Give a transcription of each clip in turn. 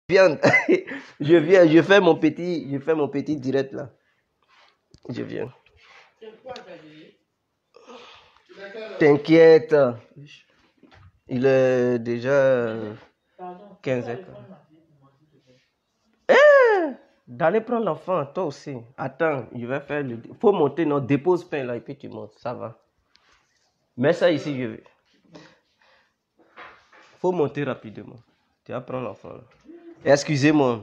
Viens, je fais mon petit direct là. Je viens. T'inquiète. Il est déjà 15h. D'aller prendre l'enfant, toi aussi. Attends, je vais faire le... Faut monter, non, dépose pain là et puis tu montes, ça va. Mets ça ici, je vais. Faut monter rapidement. Tu vas prendre l'enfant là. Excusez-moi.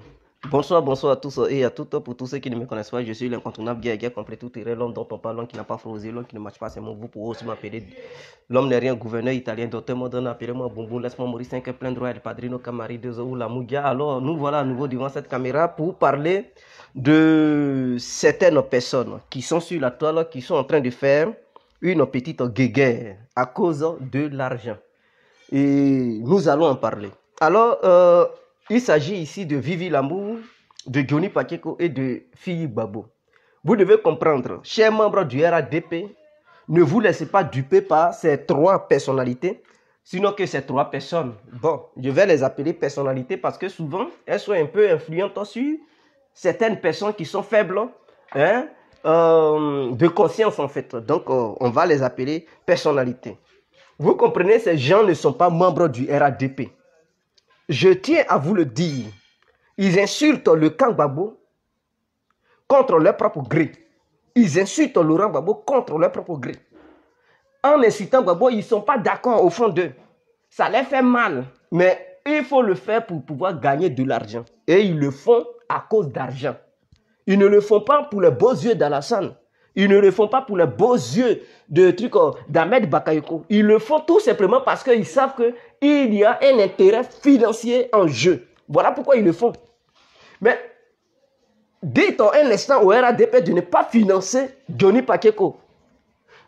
Bonsoir, bonsoir à tous et à toutes. Pour tous ceux qui ne me connaissent pas, je suis l'incontournable guerrier complet tout terrain, l'homme dont on parle, l'homme qui n'a pas frosé, l'homme qui ne marche pas, c'est mon vous pour aussi m'appeler. L'homme n'est rien, gouverneur italien, docteur moderne, appelez-moi Boumboum, laisse-moi mourir 5 plein droit, El Padrino, Camari, 2 ou la Moudia. Alors, nous voilà à nouveau devant cette caméra pour parler de certaines personnes qui sont sur la toile, qui sont en train de faire une petite guéguerre à cause de l'argent. Et nous allons en parler. Alors, il s'agit ici de Vivi Lamour, de Johnny Pacheco et de Fille Babo. Vous devez comprendre, chers membres du RADP, ne vous laissez pas duper par ces trois personnalités, sinon que ces trois personnes, bon, je vais les appeler personnalités parce que souvent, elles sont un peu influentes sur certaines personnes qui sont faibles, hein, de conscience en fait. Donc, on va les appeler personnalités. Vous comprenez, ces gens ne sont pas membres du RADP. Je tiens à vous le dire. Ils insultent le camp Gbagbo contre leur propre gré. Ils insultent Laurent Gbagbo contre leur propre gré. En insultant Gbagbo, ils ne sont pas d'accord au fond d'eux. Ça les fait mal. Mais il faut le faire pour pouvoir gagner de l'argent. Et ils le font à cause d'argent. Ils ne le font pas pour les beaux yeux d'Alassane. Ils ne le font pas pour les beaux yeux de d'Ahmed Bakayoko. Ils le font tout simplement parce qu'ils savent qu'il y a un intérêt financier en jeu. Voilà pourquoi ils le font. Mais dites en un instant au RADP de ne pas financer Johnny Pacheco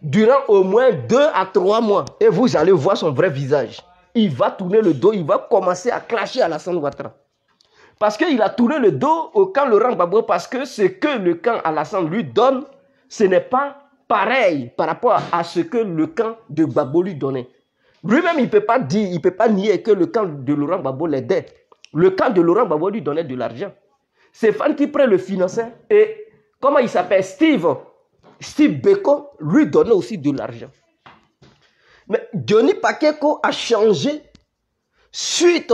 durant au moins 2 à 3 mois. Et vous allez voir son vrai visage. Il va tourner le dos, il va commencer à clasher Alassane Ouattara. Parce qu'il a tourné le dos au camp Laurent Gbagbo parce que ce que le camp Alassane lui donne, ce n'est pas pareil par rapport à ce que le camp de Gbagbo lui donnait. Lui-même, il ne peut pas dire, il ne peut pas nier que le camp de Laurent Gbagbo l'aidait. Le camp de Laurent Gbagbo lui donnait de l'argent. Stéphane Kipré le finançait et comment il s'appelle, Steve Beko lui donnait aussi de l'argent. Mais Johnny Pacheco a changé suite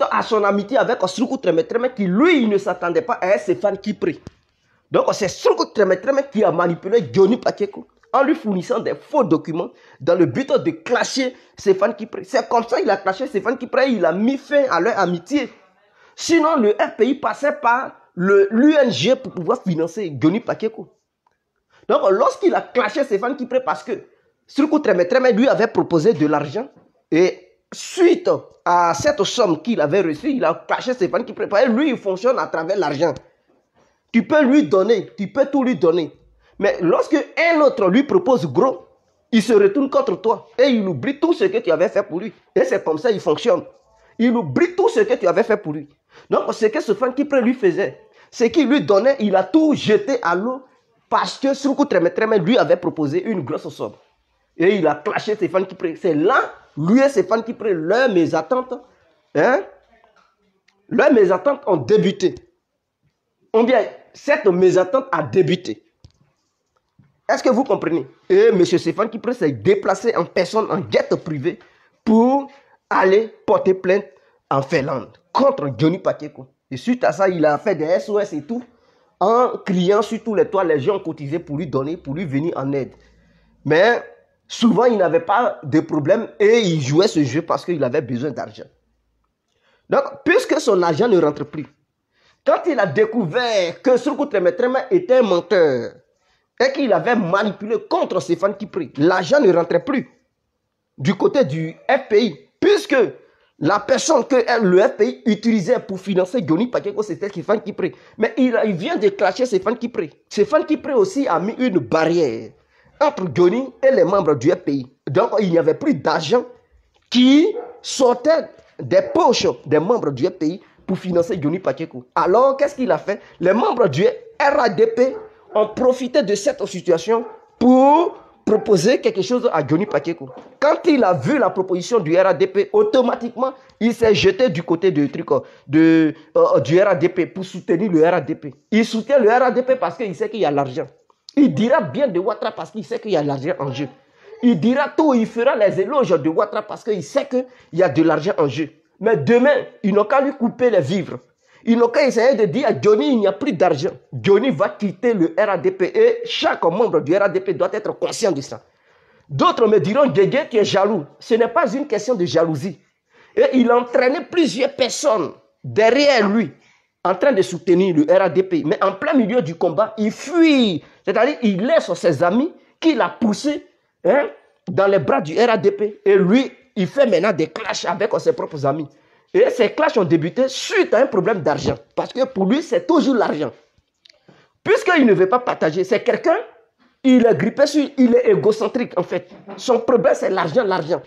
à son amitié avec Struku Tremetreme qui lui, il ne s'attendait pas à Stéphane Kipré. Donc c'est Struku Tremetreme qui a manipulé Johnny Pacheco en lui fournissant des faux documents dans le but de clasher Stéphane Kipré. C'est comme ça qu'il a clashé Stéphane Kipré, il a mis fin à leur amitié. Sinon, le FPI passait par l'UNG pour pouvoir financer Johnny Pacheco. Donc, lorsqu'il a clashé Stéphane Kipré parce que Struku Tremetreme lui avait proposé de l'argent et suite à cette somme qu'il avait reçue, il a clashé Stéphane Kipré. Parce que lui, il fonctionne à travers l'argent. Tu peux lui donner, tu peux tout lui donner. Mais lorsque un autre lui propose gros, il se retourne contre toi et il oublie tout ce que tu avais fait pour lui. Et c'est comme ça qu'il fonctionne. Il oublie tout ce que tu avais fait pour lui. Donc, ce que Stéphane Kipré lui faisait, c'est qu'il lui donnait, il a tout jeté à l'eau parce que Struku Tremetreme lui avait proposé une grosse somme. Et il a clashé Stéphane Kipré. C'est là, lui et Stéphane Kipré, leurs mésententes, leurs mésententes ont débuté. Ou bien, cette mésentente a débuté. Est-ce que vous comprenez? Et M. Stéphane Kipré s'est déplacé en personne, en jet privé, pour aller porter plainte en Finlande contre Johnny Pacheco. Et suite à ça, il a fait des SOS et tout, en criant sur tous les toits, les gens ont cotisé pour lui donner, pour lui venir en aide. Mais souvent, il n'avait pas de problème et il jouait ce jeu parce qu'il avait besoin d'argent. Donc, puisque son argent ne rentre plus, quand il a découvert que Struku Tremetreme était un menteur et qu'il avait manipulé contre Stéphane Kipré, l'argent ne rentrait plus du côté du FPI, puisque la personne que le FPI utilisait pour financer Johnny Pacheco, c'était Stéphane Kipré. Mais il vient de clasher Stéphane Kipré. Stéphane Kipré aussi a mis une barrière entre Johnny et les membres du FPI. Donc, il n'y avait plus d'argent qui sortait des poches des membres du FPI pour financer Johnny Pacheco. Alors, qu'est-ce qu'il a fait? Les membres du RADP ont profité de cette situation pour proposer quelque chose à Johnny Pacheco. Quand il a vu la proposition du RADP, automatiquement, il s'est jeté du côté du RADP pour soutenir le RADP. Il soutient le RADP parce qu'il sait qu'il y a l'argent. Il dira bien de Ouattara parce qu'il sait qu'il y a l'argent en jeu. Il dira tout, il fera les éloges de Ouattara parce qu'il sait qu'il y a de l'argent en jeu. Mais demain, ils n'ont qu'à lui couper les vivres. Ils n'ont qu'à essayer de dire à Johnny, il n'y a plus d'argent. Johnny va quitter le RADP et chaque membre du RADP doit être conscient de ça. D'autres me diront, Guégué, tu es jaloux. Ce n'est pas une question de jalousie. Et il entraînait plusieurs personnes derrière lui en train de soutenir le RADP. Mais en plein milieu du combat, il fuit. C'est-à-dire, il laisse ses amis qu'il a poussés dans les bras du RADP. Et lui, il fait maintenant des clashs avec ses propres amis. Et ces clashs ont débuté suite à un problème d'argent. Parce que pour lui, c'est toujours l'argent. Puisqu'il ne veut pas partager, c'est quelqu'un, il est grippé sur, il est égocentrique en fait. Son problème, c'est l'argent, l'argent.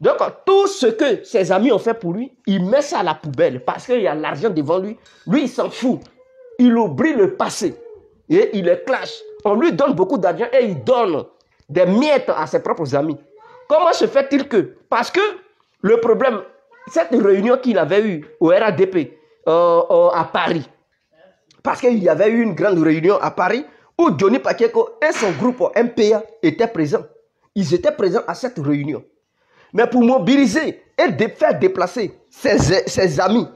Donc, tout ce que ses amis ont fait pour lui, il met ça à la poubelle parce qu'il y a l'argent devant lui. Lui, il s'en fout. Il oublie le passé. Et il les clash. On lui donne beaucoup d'argent et il donne des miettes à ses propres amis. Comment se fait-il que? Parce que le problème, cette réunion qu'il avait eue au RADP à Paris, parce qu'il y avait eu une grande réunion à Paris où Johnny Pacheco et son groupe MPA étaient présents. Ils étaient présents à cette réunion. Mais pour mobiliser et faire déplacer ses amis,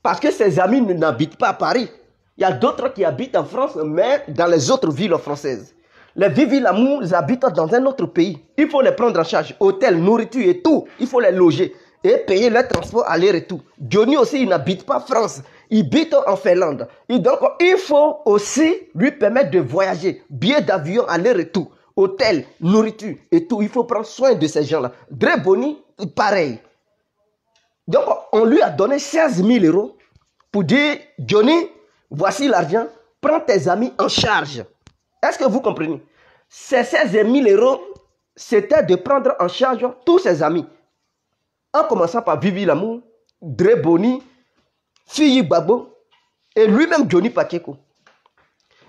parce que ses amis n'habitent pas à Paris. Il y a d'autres qui habitent en France, mais dans les autres villes françaises. Les Vivi-Lamour, ils habitent dans un autre pays. Il faut les prendre en charge. Hôtel, nourriture et tout. Il faut les loger et payer leur transport aller-retour. Johnny aussi, il n'habite pas en France. Il habite en Finlande. Et donc, il faut aussi lui permettre de voyager. Billets d'avion aller-retour. Hôtel, nourriture et tout. Il faut prendre soin de ces gens-là. Dre Boni, pareil. Donc, on lui a donné 16 000 euros pour dire, Johnny, voici l'argent, prends tes amis en charge. Est-ce que vous comprenez? Ces 16 000 euros, c'était de prendre en charge tous ses amis. En commençant par Vivi-Lamour, Dre Boni, Fiyi Babo et lui-même Johnny Pacheco.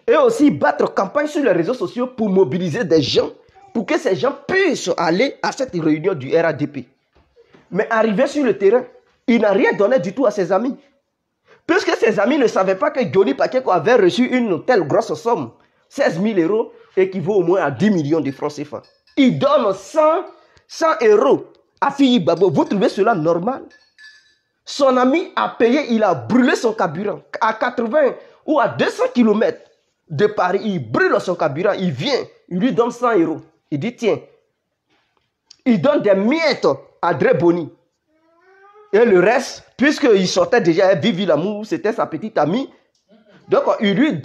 Et aussi battre campagne sur les réseaux sociaux pour mobiliser des gens, pour que ces gens puissent aller à cette réunion du RADP. Mais arrivé sur le terrain, il n'a rien donné du tout à ses amis. Puisque ses amis ne savaient pas que Johnny Pacheco avait reçu une telle grosse somme, 16 000 euros équivaut au moins à 10 millions de francs CFA. Il donne 100 euros à Fiyi Babo. Vous trouvez cela normal? Son ami a payé, il a brûlé son carburant. À 80 ou à 200 km de Paris, il brûle son carburant. Il vient, il lui donne 100 euros. Il dit, tiens, il donne des miettes à Dre Boni. Et le reste, puisqu'il sortait déjà à Vivi-Lamour, c'était sa petite amie. Donc, il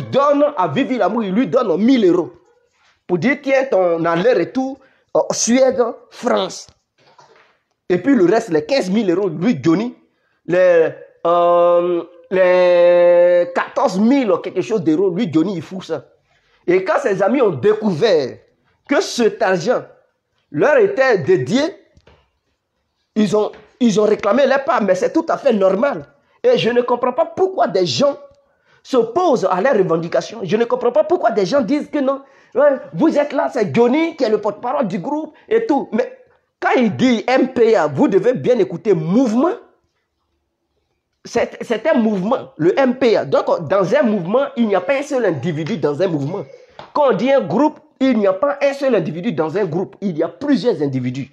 donne à Vivi-Lamour, il lui donne 1000 euros. Pour dire, tiens, ton aller-retour, Suède, France. Et puis le reste, les 15 000 euros, lui, Johnny, les 14 000 quelque chose d'euros, lui, Johnny, il fout ça. Et quand ses amis ont découvert que cet argent leur était dédié, ils ont réclamé leur part, mais c'est tout à fait normal. Et je ne comprends pas pourquoi des gens s'opposent à leurs revendications. Je ne comprends pas pourquoi des gens disent que non, ouais, vous êtes là, c'est Johnny qui est le porte-parole du groupe et tout. Mais quand il dit MPA, vous devez bien écouter mouvement. C'est un mouvement, le MPA. Donc, dans un mouvement, il n'y a pas un seul individu dans un mouvement. Quand on dit un groupe, il n'y a pas un seul individu dans un groupe. Il y a plusieurs individus.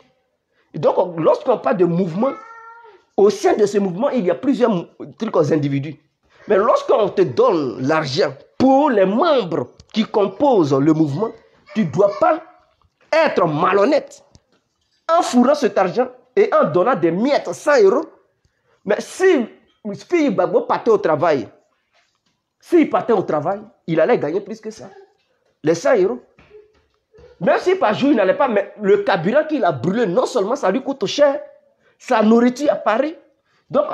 Donc, lorsqu'on parle de mouvement, au sein de ce mouvement, il y a plusieurs individus. Mais lorsqu'on te donne l'argent pour les membres qui composent le mouvement, tu ne dois pas être malhonnête en fourrant cet argent et en donnant des miettes, 100 euros. Mais si Fiyi Babo partait au travail, s'il partait au travail, il allait gagner plus que ça. Les 100 euros. Même si par jour, il n'allait pas, mais le carburant qu'il a brûlé, non seulement ça lui coûte cher, sa nourriture à Paris. Donc,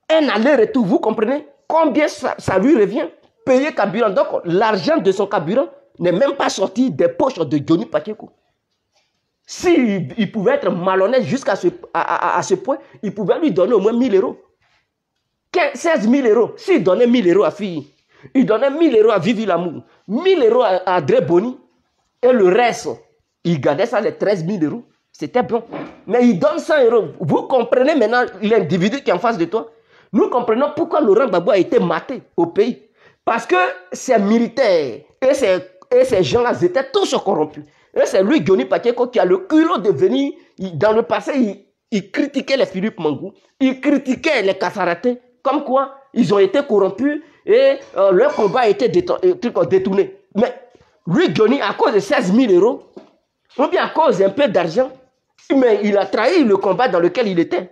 un aller-retour, vous comprenez combien ça lui revient? Payer carburant. Donc, l'argent de son carburant n'est même pas sorti des poches de Johnny Pacheco. S'il pouvait être malhonnête jusqu'à ce point, il pouvait lui donner au moins 1000 euros. 16 000 euros. S'il donnait 1000 euros à Fiyi, il donnait 1000 euros à Vivi-Lamour, 1000 euros à Dre Boni, Et le reste, il gardait ça, les 13 000 euros. C'était bon. Mais il donne 100 euros. Vous comprenez maintenant l'individu qui est en face de toi? Nous comprenons pourquoi Laurent Gbagbo a été maté au pays. Parce que ces militaires et ces gens-là étaient tous corrompus. Et c'est lui, Johnny Pacheco, qui a le culot de venir. Dans le passé, il critiquait les Philippe Mangou. Il critiquait les Kassaraté. Comme quoi, ils ont été corrompus et leur combat a été détourné. Mais lui, Johnny, à cause de 16 000 euros, ou bien à cause d'un peu d'argent, mais il a trahi le combat dans lequel il était.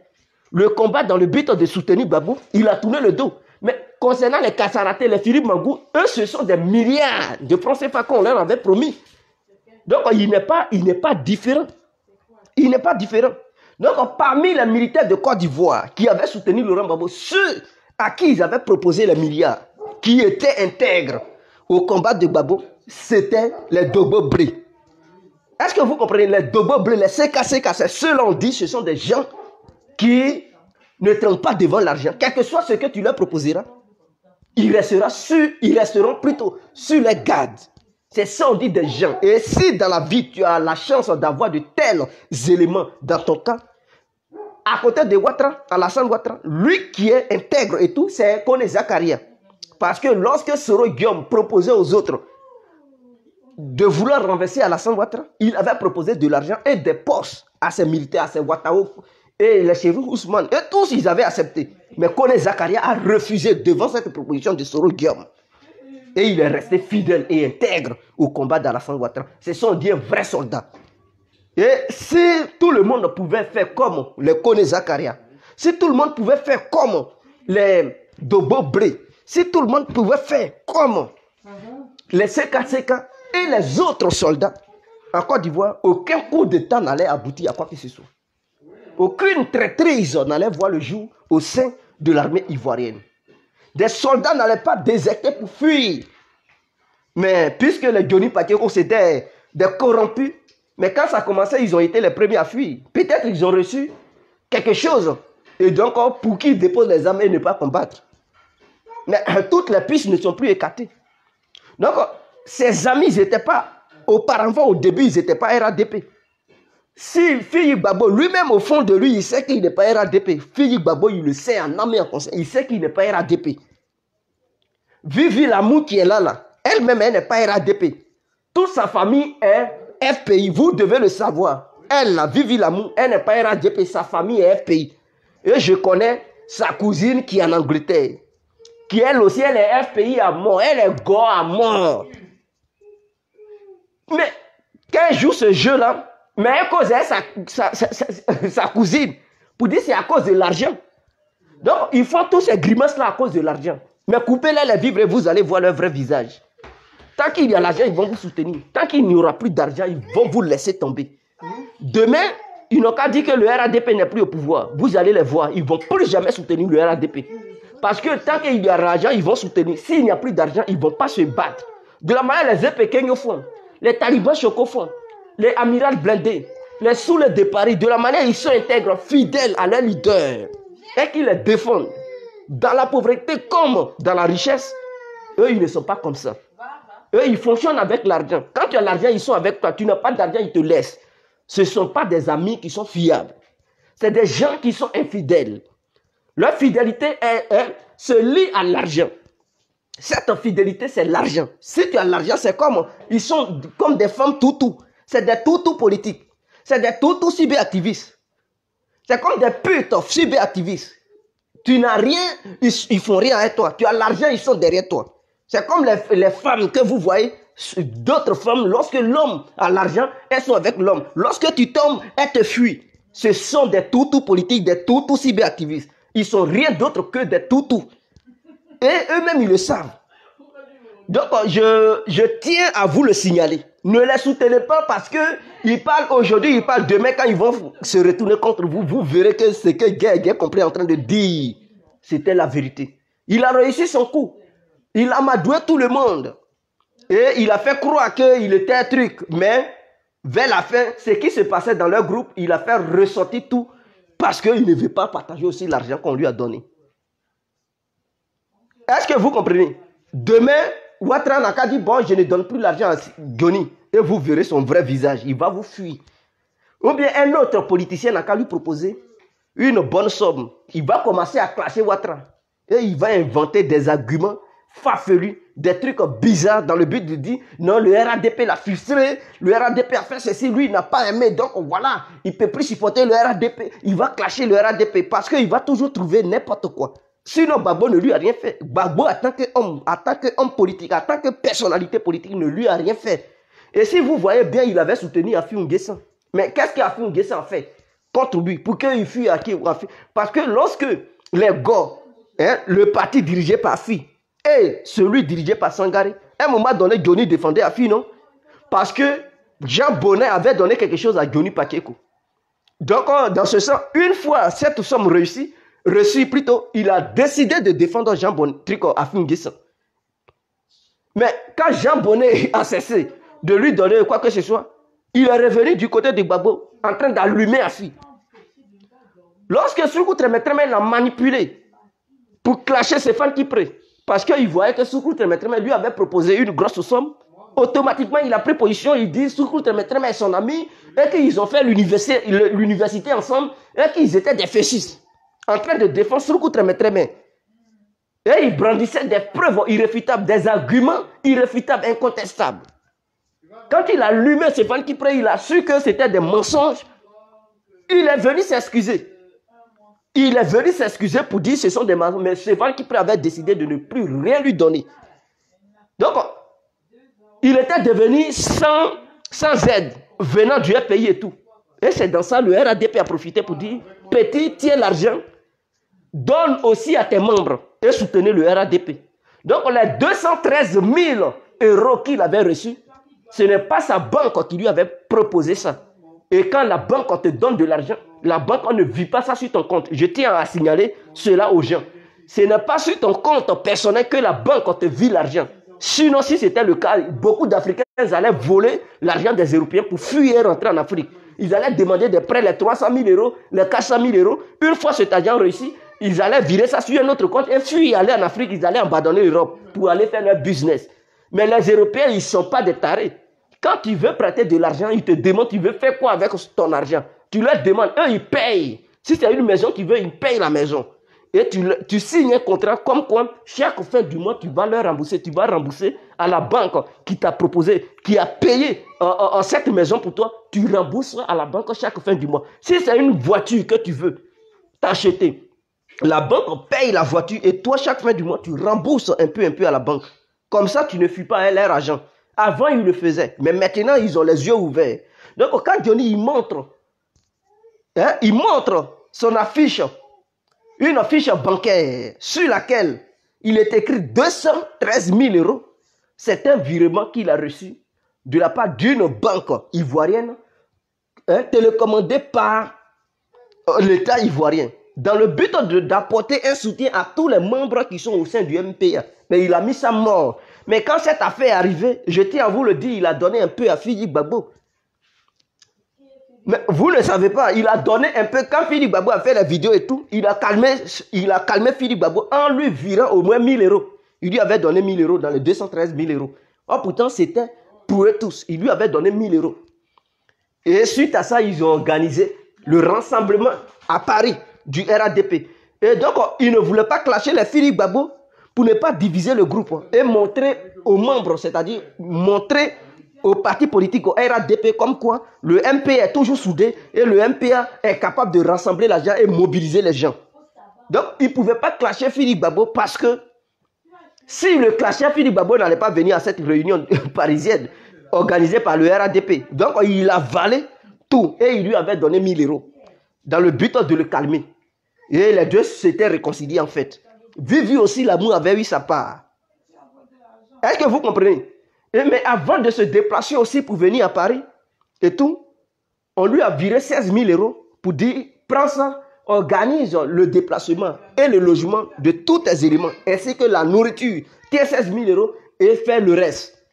Le combat dans le but de soutenir Babou, il a tourné le dos. Mais concernant les Kassaraté, les Philippe Mangou, eux, ce sont des milliards de francs CFA qu'on leur avait promis. Donc, il n'est pas différent. Il n'est pas différent. Donc, parmi les militaires de Côte d'Ivoire qui avaient soutenu Laurent Gbagbo, ceux à qui ils avaient proposé les milliards, qui étaient intègres au combat de Gbagbo, c'était les Dogbo Bré. Est-ce que vous comprenez? Les Dogbo Bré, les CKCK, ceux-là on dit, ce sont des gens qui ne traînent pas devant l'argent. Quel que soit ce que tu leur proposeras, ils resteront plutôt sur les gardes. C'est ça on dit des gens. Et si dans la vie, tu as la chance d'avoir de tels éléments dans ton cas, à côté de Ouattara, Alassane Ouattara, lui qui est intègre et tout, c'est Kone Zakaria. Parce que lorsque Soro Guillaume proposait aux autres de vouloir renverser Alassane Ouattara, il avait proposé de l'argent et des postes à ses militaires, à ses Ouattao et les chérifs Ousmane. Et tous, ils avaient accepté. Mais Kone Zakaria a refusé devant cette proposition de Soro Guillaume. Et il est resté fidèle et intègre au combat d'Alassane Ouattara. C'est son dit un vrai soldat. Et si tout le monde pouvait faire comme les Kone Zakaria, si tout le monde pouvait faire comme les Dogbo Bré, si tout le monde pouvait faire comme les CKCK et les autres soldats, en Côte d'Ivoire, aucun coup d'État n'allait aboutir à quoi que ce soit. Aucune traîtrise n'allait voir le jour au sein de l'armée ivoirienne. Des soldats n'allaient pas déserter pour fuir. Mais puisque les Johnny Pacheco c'était des corrompus, mais quand ça commençait, ils ont été les premiers à fuir. Peut-être qu'ils ont reçu quelque chose. Et donc, pour qu'ils déposent les armes et ne pas combattre. Mais toutes les pistes ne sont plus écartées. Donc, ces amis, ils n'étaient pas, auparavant, au début, ils n'étaient pas RADP. Si Fili Gbagbo, lui-même, au fond de lui, il sait qu'il n'est pas RADP. Fili Gbagbo, il le sait en âme et en conscience. Il sait qu'il n'est pas RADP. Vivi Lamou qui est là, elle-même, elle n'est pas RADP. Toute sa famille est FPI. Vous devez le savoir. Elle, la Vivi Lamou, elle n'est pas RADP. Sa famille est FPI. Et je connais sa cousine qui est en Angleterre. Qui elle aussi, elle est FPI à mort. Elle est go à mort. Mais, quand elle joue ce jeu-là, mais elle cause sa cousine. Pour dire c'est à cause de l'argent. Donc, ils font tous ces grimaces-là à cause de l'argent. Mais coupez-les les vivres et vous allez voir leur vrai visage. Tant qu'il y a l'argent, ils vont vous soutenir. Tant qu'il n'y aura plus d'argent, ils vont vous laisser tomber. Demain, ils n'ont qu'à dire que le RADP n'est plus au pouvoir. Vous allez les voir. Ils ne vont plus jamais soutenir le RADP. Parce que tant qu'il y a l'argent, ils vont soutenir. S'il n'y a plus d'argent, ils ne vont pas se battre. De la manière les EPK font, les talibans Choco font, les amirals blindés, les Soulés de Paris, de la manière ils sont intègres, fidèles à leurs leaders et qu'ils les défendent. Dans la pauvreté comme dans la richesse, eux, ils ne sont pas comme ça. Eux, ils fonctionnent avec l'argent. Quand tu as l'argent, ils sont avec toi. Tu n'as pas d'argent, ils te laissent. Ce ne sont pas des amis qui sont fiables. C'est des gens qui sont infidèles. Leur fidélité se lie à l'argent. Cette fidélité, c'est l'argent. Si tu as l'argent, c'est comme, ils sont comme des femmes toutous. C'est des toutous politiques. C'est des toutous cyberactivistes. C'est comme des putes cyberactivistes. Tu n'as rien, ils font rien avec toi. Tu as l'argent, ils sont derrière toi. C'est comme les femmes que vous voyez, d'autres femmes, lorsque l'homme a l'argent, elles sont avec l'homme. Lorsque tu tombes, elles te fuient. Ce sont des toutous politiques, des toutous cyberactivistes. Ils sont rien d'autre que des toutous. Et eux-mêmes, ils le savent. Donc, je tiens à vous le signaler. Ne les soutenez pas parce qu'ils parlent aujourd'hui, ils parlent demain. Quand ils vont se retourner contre vous, vous verrez que ce que Guy compris en train de dire, c'était la vérité. Il a réussi son coup. Il a amadoué tout le monde. Et il a fait croire qu'il était un truc. Mais vers la fin, ce qui se passait dans leur groupe, il a fait ressortir tout parce qu'il ne veut pas partager aussi l'argent qu'on lui a donné. Est-ce que vous comprenez? Demain, Ouattara n'a qu'à dire, bon, je ne donne plus l'argent à Johnny. et vous verrez son vrai visage. Il va vous fuir. Ou bien un autre politicien n'a qu'à lui proposer une bonne somme. Il va commencer à clasher Ouattara. Et il va inventer des arguments farfelus, des trucs bizarres dans le but de dire non, le RADP l'a frustré, le RADP a fait ceci, lui il n'a pas aimé, donc voilà, il ne peut plus supporter le RADP, il va clasher le RADP parce qu'il va toujours trouver n'importe quoi. Sinon, Gbagbo ne lui a rien fait. Gbagbo, en tant qu'homme politique, en tant que personnalité politique, ne lui a rien fait. Et si vous voyez bien, il avait soutenu Affi N'Guessan. Mais qu'est-ce qu'Affi N'Guessan a fait contre lui pour qu'il fuit Affi? Parce que lorsque les gars, le parti dirigé par Affi et celui dirigé par Sangaré, à un moment donné, Johnny défendait Affi, non? Parce que Jean Bonnet avait donné quelque chose à Johnny Pacheco. Donc, dans ce sens, une fois cette somme reçue plutôt, il a décidé de défendre Jean Bonnet, Affi N'Guessan. Mais quand Jean Bonnet a cessé de lui donner quoi que ce soit, il est revenu du côté de Gbagbo en train d'allumer Affi. Lorsque Soukou Tremetreme l'a manipulé pour clasher Stéphane Kipré, parce qu'il voyait que Soukou Tremetreme lui avait proposé une grosse somme, automatiquement il a pris position, il dit Soukou Tremetreme est son ami et qu'ils ont fait l'université ensemble et qu'ils étaient des fascistes en train de défendre Soukou Tremetreme. Et il brandissait des preuves irréfutables, des arguments irréfutables, incontestables. Quand il a allumé Stéphane Kipré, il a su que c'était des mensonges. Il est venu s'excuser. Il est venu s'excuser pour dire que ce sont des mensonges. Mais Stéphane Kipré avait décidé de ne plus rien lui donner. Donc, il était devenu sans aide venant du pays et tout. Et c'est dans ça le RADP a profité pour dire, petit, tiens l'argent, donne aussi à tes membres et soutenez le RADP. Donc, les 213 000 € qu'il avait reçus, ce n'est pas sa banque qui lui avait proposé ça. Et quand la banque te donne de l'argent, la banque ne vit pas ça sur ton compte. Je tiens à signaler cela aux gens. Ce n'est pas sur ton compte personnel que la banque te vit l'argent. Sinon, si c'était le cas, beaucoup d'Africains allaient voler l'argent des Européens pour fuir et rentrer en Afrique. Ils allaient demander des prêts, les 300 000 €, les 400 000 €. Une fois cet argent réussi, ils allaient virer ça sur un autre compte et fuir, aller en Afrique. Ils allaient abandonner l'Europe pour aller faire leur business. Mais les Européens, ils ne sont pas des tarés. Quand tu veux prêter de l'argent, ils te demandent, tu veux faire quoi avec ton argent? Tu leur demandes, eux, ils payent. Si c'est une maison, tu veux, ils payent la maison. Et tu signes un contrat comme quoi, chaque fin du mois, tu vas leur rembourser. Tu vas rembourser à la banque qui t'a proposé, qui a payé cette maison pour toi. Tu rembourses à la banque chaque fin du mois. Si c'est une voiture que tu veux t'acheter, la banque paye la voiture et toi, chaque fin du mois, tu rembourses un peu à la banque. Comme ça, tu ne fuis pas à leur argent. Avant, ils le faisaient. Mais maintenant, ils ont les yeux ouverts. Donc, quand Johnny, il montre son affiche, une affiche bancaire sur laquelle il est écrit 213 000 €. C'est un virement qu'il a reçu de la part d'une banque ivoirienne télécommandée par l'État ivoirien dans le but d'apporter un soutien à tous les membres qui sont au sein du MPA. Mais il a mis ça mort. Mais quand cette affaire est arrivée, je tiens à vous le dire, il a donné un peu à Philippe Gbagbo. Mais vous ne savez pas, il a donné un peu, quand Philippe Gbagbo a fait la vidéo et tout, il a calmé Philippe Gbagbo en lui virant au moins 1 000 €. Il lui avait donné 1 000 € dans les 213 000 €. Oh, pourtant, c'était pour eux tous. Il lui avait donné 1 000 €. Et suite à ça, ils ont organisé le rassemblement à Paris du RADP. Et donc, ils ne voulaient pas clasher les Philippe Gbagbo pour ne pas diviser le groupe et montrer aux membres, c'est-à-dire montrer au parti politique, au RADP, comme quoi le MPA est toujours soudé et le MPA est capable de rassembler les gens et mobiliser les gens. Donc, ils ne pouvaient pas clasher Philippe Gbagbo parce que si le clasher, Philippe Gbagbo n'allait pas venir à cette réunion parisienne organisée par le RADP. Donc, il a avalé tout et il lui avait donné 1 000 € dans le but de le calmer. Et les deux s'étaient réconciliés en fait. Vivi aussi, l'amour avait eu sa part. Est-ce que vous comprenez? Mais avant de se déplacer aussi pour venir à Paris et tout, on lui a viré 16 000 € pour dire, prends ça, organise le déplacement et le logement de tous tes éléments, ainsi que la nourriture. Tiens 16 000 € et fais le reste.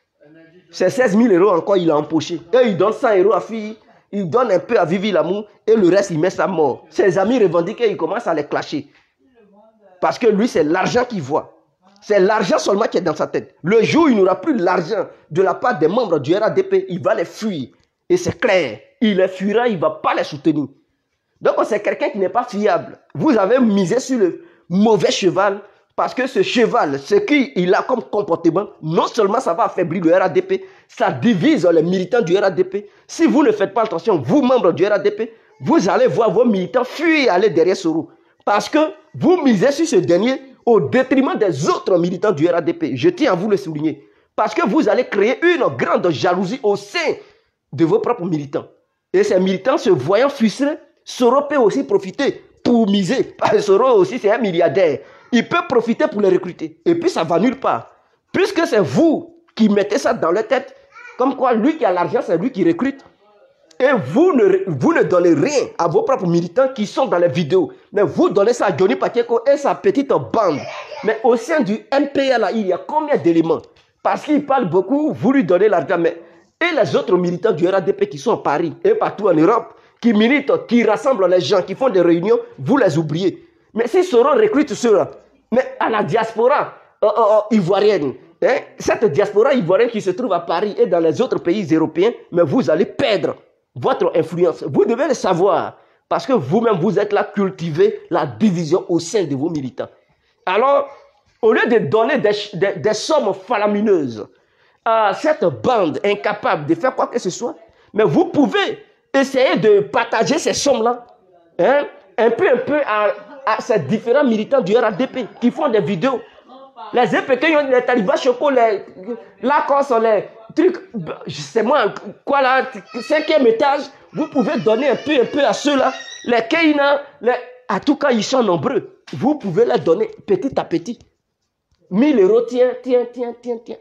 Ces 16 000 € encore, il a empoché. Et il donne 100 € à fille, il donne un peu à Vivi l'amour et le reste, il met sa mort. Ses amis revendiquent et il commence à les clasher. Parce que lui, c'est l'argent qu'il voit. C'est l'argent seulement qui est dans sa tête. Le jour où il n'aura plus l'argent de la part des membres du RADP, il va les fuir. Et c'est clair, il les fuira, il ne va pas les soutenir. Donc c'est quelqu'un qui n'est pas fiable. Vous avez misé sur le mauvais cheval parce que ce cheval, ce qu'il a comme comportement, non seulement ça va affaiblir le RADP, ça divise les militants du RADP. Si vous ne faites pas attention, vous membres du RADP, vous allez voir vos militants fuir et aller derrière Soro. Parce que vous misez sur ce dernier au détriment des autres militants du RADP. Je tiens à vous le souligner. Parce que vous allez créer une grande jalousie au sein de vos propres militants. Et ces militants se voyant frustrés, Soro peut aussi profiter pour miser. Parce que Soro aussi c'est un milliardaire. Il peut profiter pour les recruter. Et puis ça va nulle part. Puisque c'est vous qui mettez ça dans leur tête, comme quoi lui qui a l'argent, c'est lui qui recrute. Et vous ne donnez rien à vos propres militants qui sont dans les vidéos. Mais vous donnez ça à Johnny Pacheco et sa petite bande. Mais au sein du MPA, là, il y a combien d'éléments? Parce qu'il parle beaucoup, vous lui donnez l'argent. Mais et les autres militants du RADP qui sont à Paris et partout en Europe, qui militent, qui rassemblent les gens, qui font des réunions, vous les oubliez. Mais si Soro recrute ceux-là, mais à la diaspora ivoirienne, hein, cette diaspora ivoirienne qui se trouve à Paris et dans les autres pays européens, mais vous allez perdre votre influence. Vous devez le savoir, parce que vous-même, vous êtes là cultiver la division au sein de vos militants. Alors, au lieu de donner des sommes faramineuses à cette bande incapable de faire quoi que ce soit, mais vous pouvez essayer de partager ces sommes-là, hein, un peu à ces différents militants du RADP qui font des vidéos. Les EPK, les talibans choco, les Lacoste, les trucs, c'est moi, quoi là, 5e étage, vous pouvez donner un peu à ceux-là. Les Keïna, en tout cas, ils sont nombreux. Vous pouvez les donner petit à petit. 1000 euros, tiens.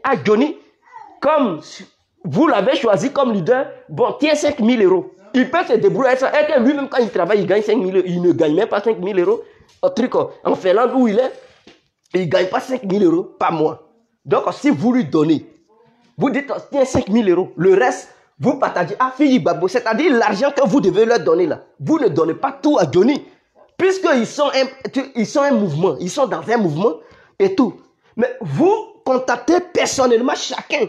Ah, Johnny, comme vous l'avez choisi comme leader, bon, tiens 5000 euros. Il peut se débrouiller ça. Et que lui-même, quand il travaille, il gagne 5000 euros. Il ne gagne même pas 5000 euros. Un truc, en Finlande où il est, il ne gagne pas 5000 euros par mois. Donc, si vous lui donnez, vous dites, tiens 5000 euros. Le reste, vous partagez à Fili Babo. C'est-à-dire l'argent que vous devez leur donner là. Vous ne donnez pas tout à Johnny. Puisqu'ils sont un mouvement. Ils sont dans un mouvement et tout. Mais vous contactez personnellement chacun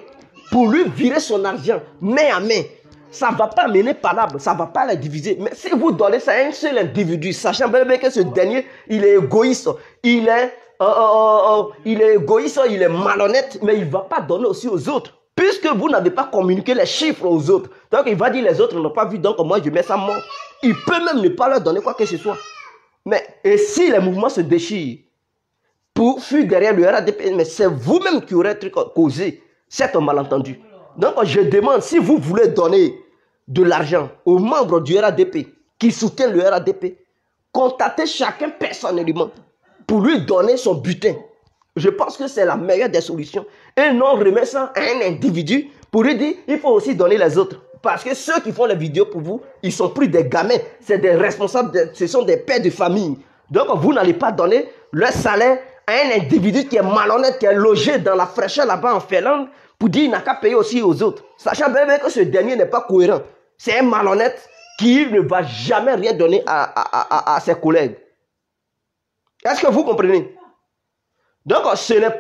pour lui virer son argent main à main. Ça ne va pas mener palabre, ça ne va pas la diviser. Mais si vous donnez ça à un seul individu, sachant bien que ce dernier, il est égoïste, il est égoïste, il est malhonnête, mais il ne va pas donner aussi aux autres. Puisque vous n'avez pas communiqué les chiffres aux autres. Donc il va dire les autres n'ont pas vu, donc moi je mets ça mort. Il peut même ne pas leur donner quoi que ce soit. Mais et si les mouvements se déchirent pour fuir derrière le RADP, mais c'est vous-même qui aurez causé cet malentendu. Donc je demande, si vous voulez donner de l'argent aux membres du RADP qui soutiennent le RADP, contactez chacun personnellement pour lui donner son butin. Je pense que c'est la meilleure des solutions. Et non remettre ça à un individu pour lui dire, il faut aussi donner les autres. Parce que ceux qui font les vidéos pour vous, ils sont plus des gamins, c'est des responsables, ce sont des pères de famille. Donc vous n'allez pas donner leur salaire à un individu qui est malhonnête, qui est logé dans la fraîcheur là-bas en Finlande, pour dire qu'il n'a qu'à payer aussi aux autres. Sachant bien que ce dernier n'est pas cohérent. C'est un malhonnête qui ne va jamais rien donner à ses collègues. Est-ce que vous comprenez? Donc ce n'est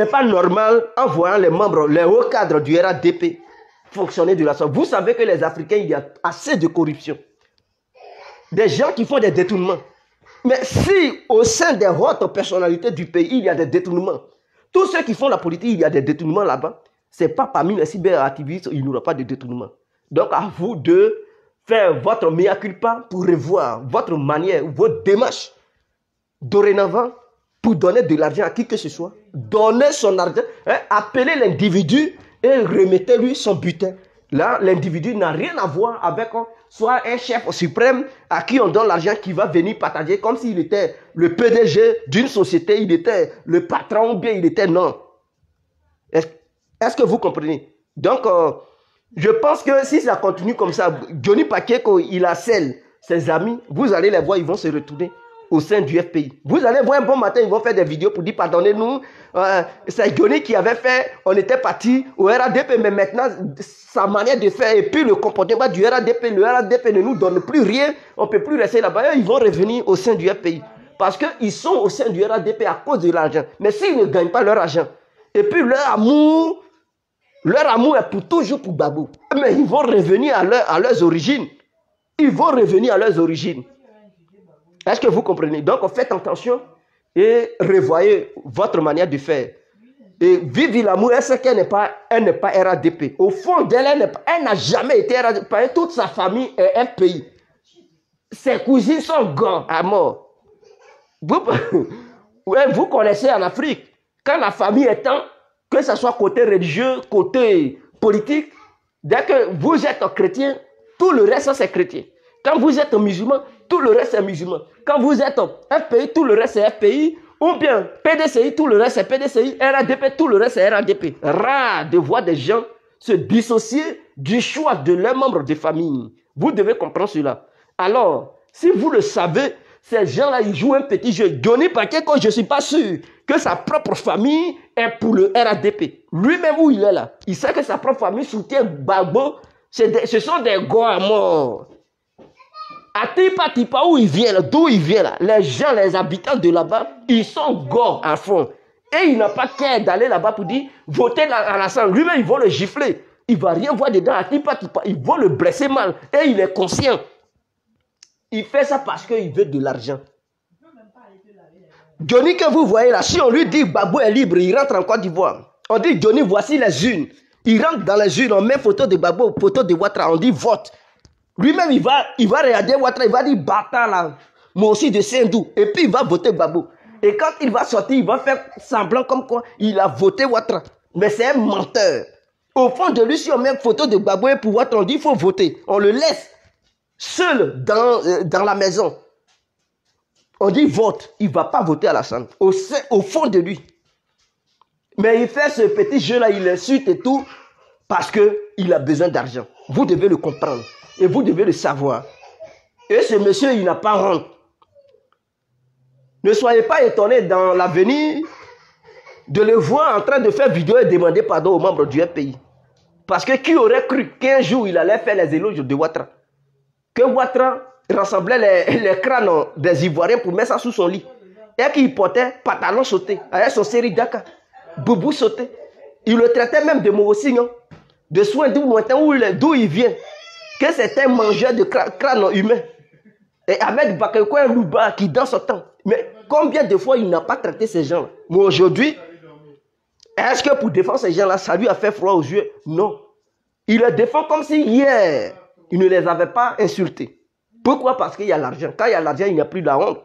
pas normal en voyant les membres, les hauts cadres du RADP fonctionner de la sorte. Vous savez que les Africains, il y a assez de corruption. Des gens qui font des détournements. Mais si au sein des hautes personnalités du pays, il y a des détournements, tous ceux qui font la politique, il y a des détournements là-bas, ce n'est pas parmi les cyberactivistes, il n'y aura pas de détournement. Donc à vous de faire votre mea culpa pour revoir votre manière, votre démarche dorénavant pour donner de l'argent à qui que ce soit. Donnez son argent, hein, appelez l'individu et remettez-lui son butin. Là, l'individu n'a rien à voir avec soit un chef suprême à qui on donne l'argent qui va venir partager comme s'il était le PDG d'une société, il était le patron ou bien il était non. Est-ce que vous comprenez? Donc, je pense que si ça continue comme ça, Johnny Pacheco, il harcèle ses amis, vous allez les voir, ils vont se retourner au sein du FPI. Vous allez voir un bon matin, ils vont faire des vidéos pour dire pardonnez-nous. C'est Johnny qui avait fait, on était parti au RADP, mais maintenant, sa manière de faire et puis le comportement du RADP, le RADP ne nous donne plus rien, on ne peut plus rester là-bas. Ils vont revenir au sein du FPI. Parce qu'ils sont au sein du RADP à cause de l'argent. Mais s'ils ne gagnent pas leur argent, et puis leur amour est pour toujours pour Gbagbo. Mais ils vont revenir à leurs origines. Ils vont revenir à leurs origines. Est-ce que vous comprenez? Donc, faites attention et revoyez votre manière de faire. Et Vivi Lamour, elle sait qu'elle n'est pas RADP. Au fond d'elle, elle n'a jamais été RADP. Toute sa famille est un pays. Ses cousines sont gants à mort. Vous connaissez en Afrique, quand la famille est en, que ce soit côté religieux, côté politique, dès que vous êtes chrétien, tout le reste c'est chrétien. Quand vous êtes musulman, tout le reste est musulman. Quand vous êtes FPI, tout le reste est FPI. Ou bien PDCI, tout le reste est PDCI. RADP, tout le reste est RADP. Rare de voir des gens se dissocier du choix de leurs membres de famille. Vous devez comprendre cela. Alors, si vous le savez, ces gens-là, ils jouent un petit jeu. Johnny Paquet, je ne suis pas sûr que sa propre famille est pour le RADP. Lui-même où il est là, il sait que sa propre famille soutient Gbagbo. Ce sont des gars à mort. À Tipa, où il vient, d'où il vient là, les gens, les habitants de là-bas, ils sont gors à fond. Et il n'a pas qu'à d'aller là-bas pour dire, votez à la salle. Lui-même, ils vont le gifler. Il ne va rien voir dedans à Tipa. Ils vont le blesser mal. Et il est conscient. Il fait ça parce qu'il veut de l'argent. Johnny que vous voyez là, si on lui dit Gbagbo est libre, il rentre en Côte d'Ivoire. On dit Johnny, voici les urnes. Il rentre dans les urnes, on met photo de Gbagbo, photo de Ouattara, on dit vote. Lui-même, il va regarder Ouattara, il va dire bâtard là, moi aussi de Saint-Dou. Et puis il va voter Gbagbo. Et quand il va sortir, il va faire semblant comme quoi il a voté Ouattara. Mais c'est un menteur. Au fond de lui, si on met une photo de Gbagbo et pour Ouattara, on dit il faut voter. On le laisse seul dans la maison. On dit vote. Il ne va pas voter à la Chambre. Au fond de lui. Mais il fait ce petit jeu-là, il insulte et tout parce qu'il a besoin d'argent. Vous devez le comprendre. Et vous devez le savoir. Et ce monsieur, il n'a pas honte. Ne soyez pas étonnés dans l'avenir de le voir en train de faire vidéo et demander pardon aux membres du pays. Parce que qui aurait cru qu'un jour il allait faire les éloges de Ouattara? Que Ouattara rassemblait les crânes des Ivoiriens pour mettre ça sous son lit. Et qu'il portait pantalon sauté, avec son série d'aka, boubou sauté. Il le traitait même de mauvais signe, de soins d'où il vient. Que c'était un mangeur de crâne humain. Et Ahmed Bakayoko Louba qui dans son temps. Mais combien de fois il n'a pas traité ces gens-là? Mais aujourd'hui, est-ce que pour défendre ces gens-là, ça lui a fait froid aux yeux? Non. Il les défend comme si hier, il ne les avait pas insultés. Pourquoi? Parce qu'il y a l'argent. Quand il y a l'argent, il n'y a plus de la honte.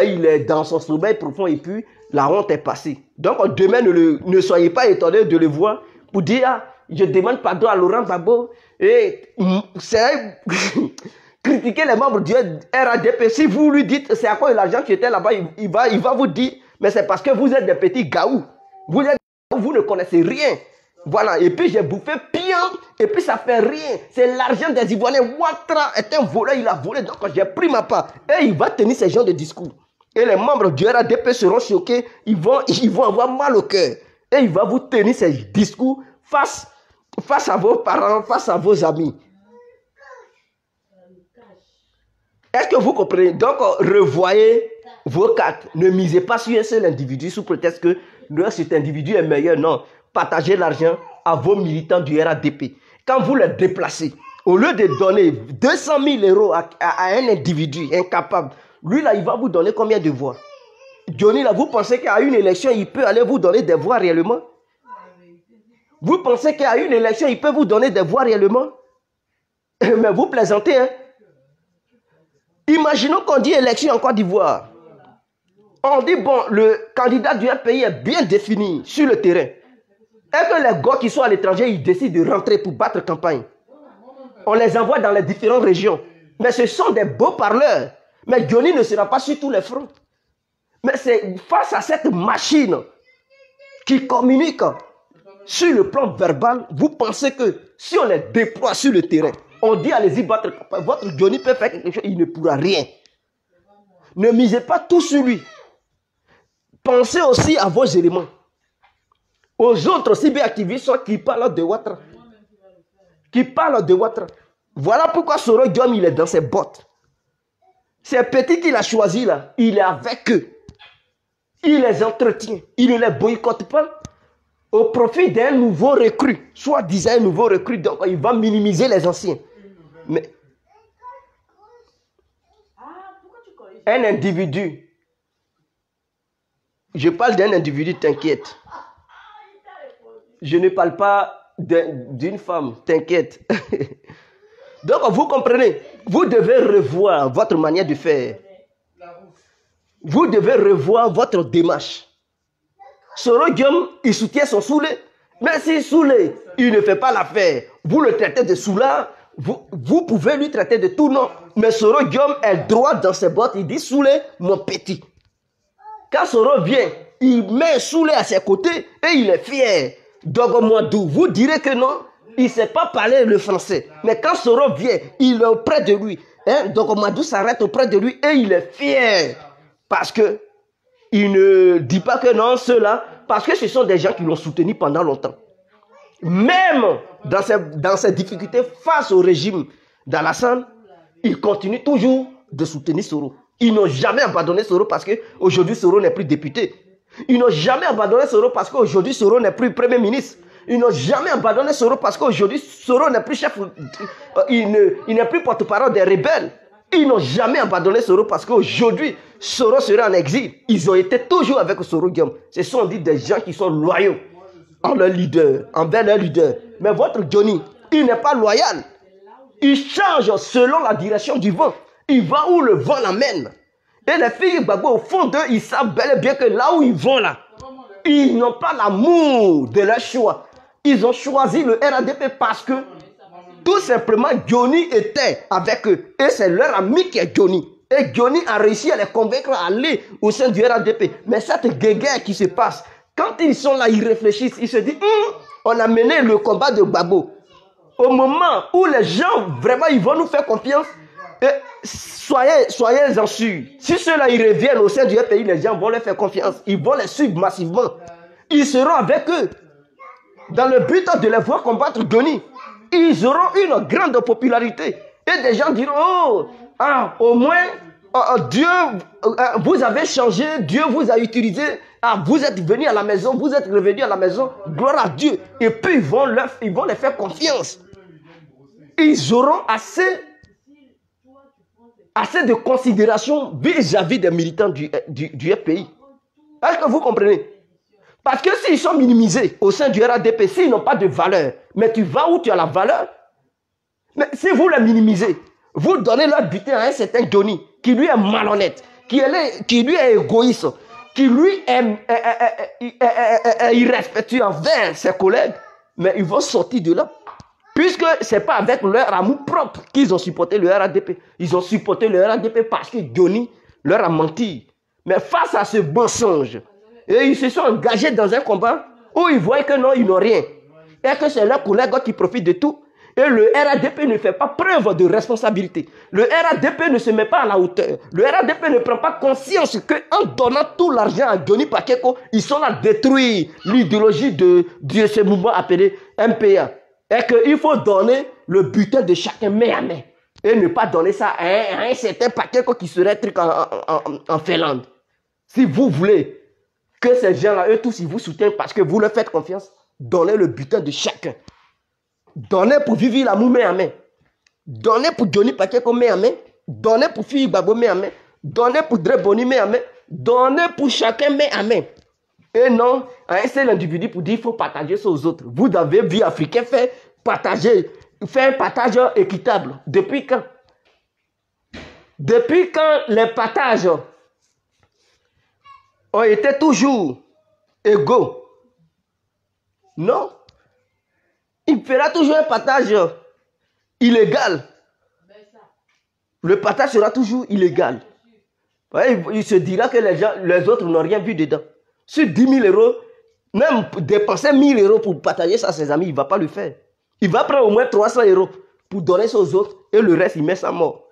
Il est dans son sommeil profond et puis la honte est passée. Donc demain, ne soyez pas étonnés de le voir pour dire, ah, je demande pardon à Laurent Gbagbo. Et c'est critiquer les membres du RADP. Si vous lui dites c'est à quoi l'argent qui était là-bas, il va vous dire, mais c'est parce que vous êtes des petits gaous. Vous ne connaissez rien. Voilà, et puis j'ai bouffé bien, et puis ça fait rien. C'est l'argent des Ivoiriens. Ouattara est un voleur, il a volé, donc j'ai pris ma part. Et il va tenir ce genre de discours. Et les membres du RADP seront choqués, ils vont avoir mal au cœur. Et il va vous tenir ces discours face à vos parents, face à vos amis. Est-ce que vous comprenez? Donc, revoyez vos cartes. Ne misez pas sur un seul individu sous prétexte que cet individu est meilleur. Non. Partagez l'argent à vos militants du RADP. Quand vous les déplacez, au lieu de donner 200 000 € à un individu incapable, lui là, il va vous donner combien de voix? Johnny là, vous pensez qu'à une élection, il peut aller vous donner des voix réellement? Vous pensez qu'à une élection, il peut vous donner des voix réellement? Mais vous plaisantez, hein? Imaginons qu'on dit élection en Côte d'Ivoire. On dit, bon, le candidat du pays est bien défini sur le terrain. Et que les gars qui sont à l'étranger, ils décident de rentrer pour battre campagne. On les envoie dans les différentes régions. Mais ce sont des beaux parleurs. Mais Johnny ne sera pas sur tous les fronts. Mais c'est face à cette machine qui communique sur le plan verbal, vous pensez que si on les déploie sur le terrain, on dit allez-y battre campagne, votre Johnny peut faire quelque chose, il ne pourra rien. Ne misez pas tout sur lui. Pensez aussi à vos éléments. Aux autres cyberactivistes qui parlent de Ouattara. Qui parlent de Ouattara. Voilà pourquoi Soro Diom il est dans ses bottes. Ces petits qu'il a choisis là, il est avec eux. Il les entretient. Il ne les boycotte pas au profit d'un nouveau recrue. Soit disant un nouveau recrue, donc il va minimiser les anciens. Mais un individu, je parle d'un individu, t'inquiète. Je ne parle pas d'une femme, t'inquiète. Donc vous comprenez, vous devez revoir votre manière de faire. Vous devez revoir votre démarche. Soro Guillaume, il soutient son Soulé. Mais si Soulé, il ne fait pas l'affaire, vous le traitez de Soulard, vous pouvez lui traiter de tout nom. Mais Soro Guillaume est droit dans ses bottes, il dit Soulé, mon petit. Quand Soro vient, il met Soulé à ses côtés et il est fier. Dogomoadou, vous direz que non, il ne sait pas parler le français. Mais quand Soro vient, il est auprès de lui. Dogomoadou s'arrête auprès de lui et il est fier. Parce que il ne dit pas que non, ceux-là, parce que ce sont des gens qui l'ont soutenu pendant longtemps. Même dans ces difficultés face au régime d'Alassane, ils continuent toujours de soutenir Soro. Ils n'ont jamais abandonné Soro parce qu'aujourd'hui Soro n'est plus député. Ils n'ont jamais abandonné Soro parce qu'aujourd'hui Soro n'est plus premier ministre. Ils n'ont jamais abandonné Soro parce qu'aujourd'hui Soro n'est plus chef, il n'est plus porte-parole des rebelles. Ils n'ont jamais abandonné Soro parce qu'aujourd'hui, Soro sera en exil. Ils ont été toujours avec Soro Guillaume. Ce sont dit des gens qui sont loyaux envers leur leader. Mais votre Johnny, il n'est pas loyal. Il change selon la direction du vent. Il va où le vent l'amène. Et les filles Gbagbo, au fond d'eux, ils savent bel et bien que là où ils vont là, ils n'ont pas l'amour de leur choix. Ils ont choisi le RADP parce que tout simplement, Johnny était avec eux. Et c'est leur ami qui est Johnny. Et Johnny a réussi à les convaincre à aller au sein du RADP. Mais cette guerre qui se passe, quand ils sont là, ils réfléchissent. Ils se disent, on a mené le combat de Gbagbo. Au moment où les gens, vraiment, ils vont nous faire confiance, soyez-en sûrs. Si ceux-là, ils reviennent au sein du pays, les gens vont leur faire confiance. Ils vont les suivre massivement. Ils seront avec eux. Dans le but de les voir combattre Johnny. Ils auront une grande popularité. Et des gens diront, au moins, Dieu, vous avez changé, Dieu vous a utilisé, vous êtes venu à la maison, vous êtes revenu à la maison, gloire à Dieu. Et puis, ils vont les faire confiance. Ils auront assez de considération vis-à-vis des militants du FPI. Est-ce que vous comprenez? Parce que s'ils sont minimisés au sein du RADP, s'ils n'ont pas de valeur, mais tu vas où tu as la valeur. Mais si vous les minimisez, vous donnez leur butin à un certain Johnny, qui lui est malhonnête, qui lui est égoïste, qui lui est irrespectueux envers ses collègues, mais ils vont sortir de là. Puisque ce n'est pas avec leur amour propre qu'ils ont supporté le RADP. Ils ont supporté le RADP parce que Johnny leur a menti. Mais face à ce mensonge, et ils se sont engagés dans un combat où ils voient que non, ils n'ont rien. Et que c'est leurs collègues qui profitent de tout. Et le RADP ne fait pas preuve de responsabilité. Le RADP ne se met pas à la hauteur. Le RADP ne prend pas conscience qu'en donnant tout l'argent à Johnny Pakeko, ils sont là à détruire l'idéologie de ce mouvement appelé MPA. Et qu'il faut donner le butin de chacun main à main. Et ne pas donner ça à un certain Pakeko qui serait truc en Finlande. Si vous voulez que ces gens-là, eux tous, ils vous soutiennent parce que vous leur faites confiance, donnez le butin de chacun. Donnez pour Vivi Lamou main à main. Donnez pour Johnny Pakeko main à main. Donnez pour Fille Gbagbo main à main. Donnez pour Dre Boni main à main. Donnez pour chacun main à main. Et non, à un seul individu pour dire qu'il faut partager ça aux autres. Vous avez vu Africain faire un partage équitable. Depuis quand? Depuis quand les partages ont été toujours égaux? Non. Il fera toujours un partage illégal. Le partage sera toujours illégal. Il se dira que les autres n'ont rien vu dedans. Sur 10 000 euros, même dépenser 1 000 euros pour partager ça à ses amis, il ne va pas le faire. Il va prendre au moins 300 euros pour donner ça aux autres et le reste, il met sa mort.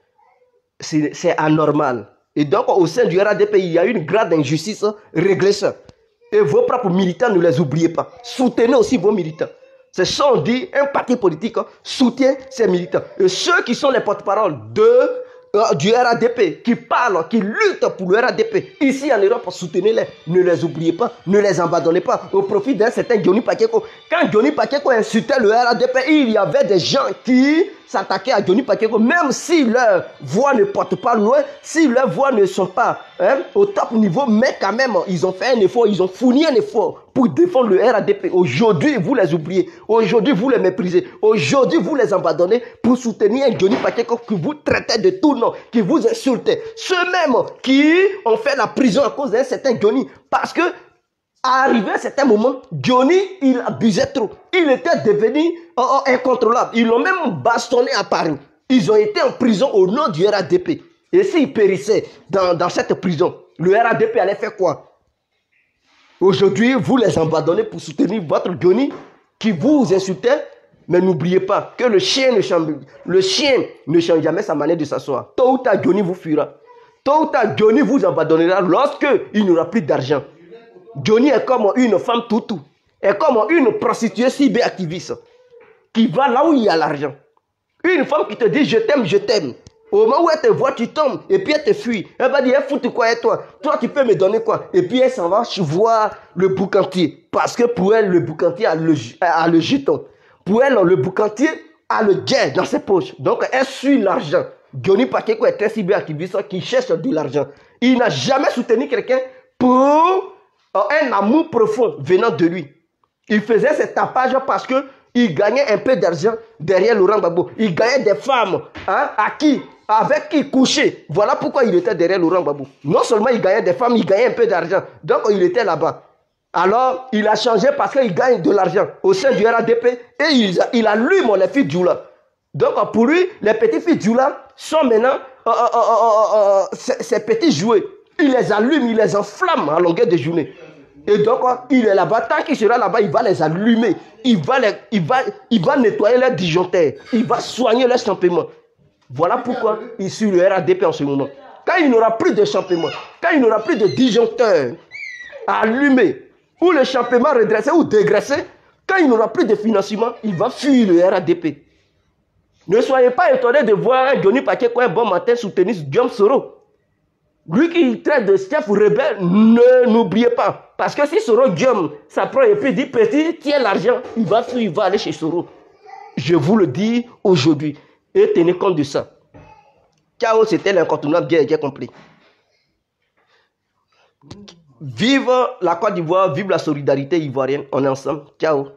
C'est anormal. Et donc, au sein du RADP, il y a une grande injustice. Réglez ça. Et vos propres militants, ne les oubliez pas. Soutenez aussi vos militants. C'est ça, on dit, un parti politique soutient ses militants. Et ceux qui sont les porte-parole du RADP qui parlent, qui luttent pour le RADP ici en Europe, soutenez-les. Ne les oubliez pas, ne les abandonnez pas au profit d'un certain Johnny Pakeko. Quand Johnny Pakeko insultait le RADP, il y avait des gens qui s'attaquaient à Johnny Pakeko, même si leurs voix ne portent pas loin, si leurs voix ne sont pas au top niveau, mais quand même, ils ont fait un effort, ils ont fourni un effort pour défendre le RADP. Aujourd'hui, vous les oubliez. Aujourd'hui, vous les méprisez. Aujourd'hui, vous les abandonnez pour soutenir un Johnny Pakeko que vous traitez de tout nom, qui vous insultait. Ceux-mêmes qui ont fait la prison à cause d'un certain Johnny. Parce que, arrivé à un certain moment, Johnny, il abusait trop. Il était devenu incontrôlable. Ils l'ont même bastonné à Paris. Ils ont été en prison au nom du RADP. Et s'ils périssaient dans cette prison, le RADP allait faire quoi? Aujourd'hui, vous les abandonnez pour soutenir votre Johnny qui vous insultait. Mais n'oubliez pas que le chien ne change jamais sa manière de s'asseoir. Tôt ou tard, Johnny vous fuira. Tôt ou tard, Johnny vous abandonnera lorsqu'il n'aura plus d'argent. Johnny est comme une femme toutou. Est comme une prostituée cyberactiviste qui va là où il y a l'argent. Une femme qui te dit je t'aime, je t'aime. Au moment où elle te voit, tu tombes et puis elle te fuit. Elle va dire, elle fout quoi et toi? Toi, tu peux me donner quoi? Et puis elle s'en va voir le boucantier. Parce que pour elle, le boucantier a le jeton. Pour elle, le boucantier a le jet dans ses poches. Donc elle suit l'argent. Johnny Pakeko est un cyberactiviste qui cherche de l'argent. Il n'a jamais soutenu quelqu'un pour un amour profond venant de lui. Il faisait ce tapage parce qu'il gagnait un peu d'argent derrière Laurent Gbagbo. Il gagnait des femmes avec qui coucher. Voilà pourquoi il était derrière Laurent Gbagbo. Non seulement il gagnait des femmes, il gagnait un peu d'argent. Donc il était là-bas. Alors il a changé parce qu'il gagne de l'argent au sein du RADP et il allume les filles Djoula. Donc pour lui, les petites filles Djoula sont maintenant ces petits jouets. Il les allume, il les enflamme à longueur de journée. Et donc, il est là-bas. Tant qu'il sera là-bas, il va les allumer. Il va nettoyer leurs disjoncteurs. Il va soigner leurs champements. Voilà pourquoi il suit le RADP en ce moment. Quand il n'aura plus de champements, quand il n'aura plus de disjoncteurs à allumer, ou le champement redressé ou dégraissé, quand il n'aura plus de financement, il va fuir le RADP. Ne soyez pas étonnés de voir Johnny Pakeko un bon matin soutenir Guillaume Soro. Lui qui traite de chef rebelle, n'oubliez pas. Parce que si Soro Guillaume s'apprend et puis dit petit, tiens l'argent, il va aller chez Soro. Je vous le dis aujourd'hui. Et tenez compte de ça. Ciao, c'était l'incontournable bien complet. Vive la Côte d'Ivoire, vive la solidarité ivoirienne. On est ensemble. Ciao.